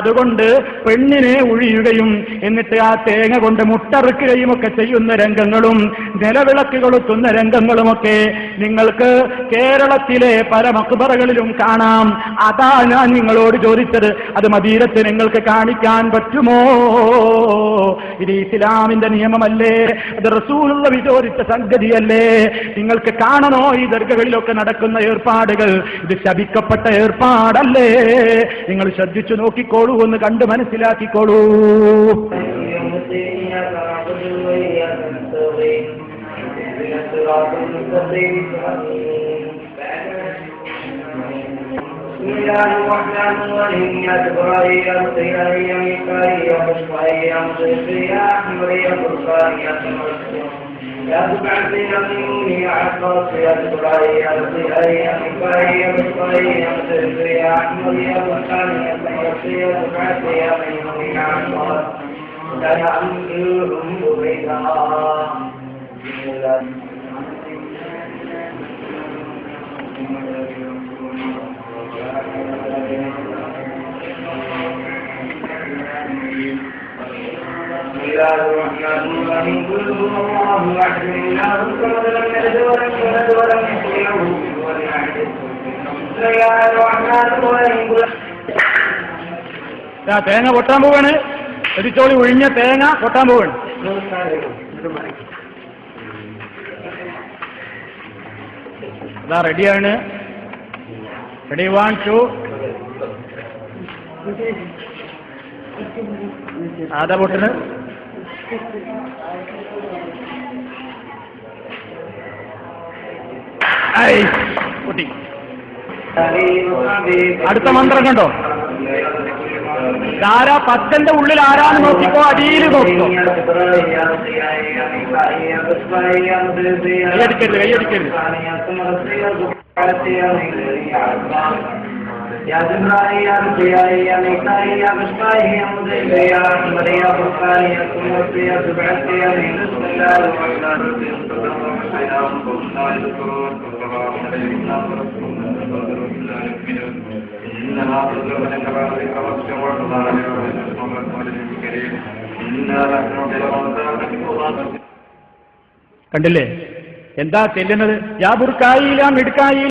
അതുകൊണ്ട് പെണ്ണിനെ ഒഴിയുകയും എന്നിട്ട് ആ തേങ്ങ കൊണ്ട് മുട്ടറുക്കുകയും ഒക്കെ ചെയ്യുന്ന രംഗങ്ങളും നിലവിളക്ക് കൊളുത്തുന്ന രംഗങ്ങളുമൊക്കെ നിങ്ങൾക്ക് കേരളത്തിലെ പല മഖ്ബറകളിലും കാണാം. അതാ ഞാൻ നിങ്ങളോട് ചോദിച്ചത്, അത് മദീനത്ത് നിങ്ങൾക്ക് കാണിക്കാൻ പറ്റുമോ? ഇത് ഇസ്ലാമിന്റെ നിയമമല്ലേ? അത് റസൂലുള്ള വിരോധിച്ച സംഗതിയല്ലേ? നിങ്ങൾക്ക് കാണണോ ഈ ദർഗകളിലൊക്കെ നടക്കുന്ന ഏർപ്പാടുകൾ? ഇത് ശപിക്കപ്പെട്ട ഏർപ്പാടല്ലേ? നിങ്ങൾ ശ്രദ്ധിച്ചു നോക്കിക്കോളൂ, ഒന്ന് കണ്ട് മനസ്സിലാക്കിക്കോളൂ. لا تبعثي يقيني عباس يا تبعي يا رضيعي يا مكاي يا بصري يا مدرسي يا أحمد يا بحاني يا طيرسي يا تبعثي يا قيمي يا عباس لا يعملهم بيتا. بسم الله الرحمن الرحيم. قل هو الله احد الله الصمد لم يلد ولم يولد ولم يكن له كفوا احد. بسم الله الرحمن الرحيم. തേങ്ങ പൊട്ടാൻ പോവാണ്. എടിച്ചോളി ഒഴിഞ്ഞ തേങ്ങ പൊട്ടാൻ പോവാണ്. അതാ റെഡിയാണ്. റെഡി 1 2. ആദാ പൊട്ടിന് പൊട്ടി. അടുത്ത മന്ത്രം കണ്ടോ? ആരാ പത്തന്റെ ഉള്ളിൽ ആരാന്ന് നോക്കിക്കോ, അടിയിൽ നോക്കിക്കോ. കൈയടിക്കരുത്, കൈയടിക്കരുത്. يا جبرائيل يا رفيعي يا ميكائي يا بشقائي يا مدعي يا أحمد يا بركاني يا كمرتي يا سبعتي يا مين. بسم الله الرحمن الرحيم. കണ്ടില്ലേ എന്താ ചെല്ലുന്നത്? യാ ബുർക്കായി യാ മിഡ്കായി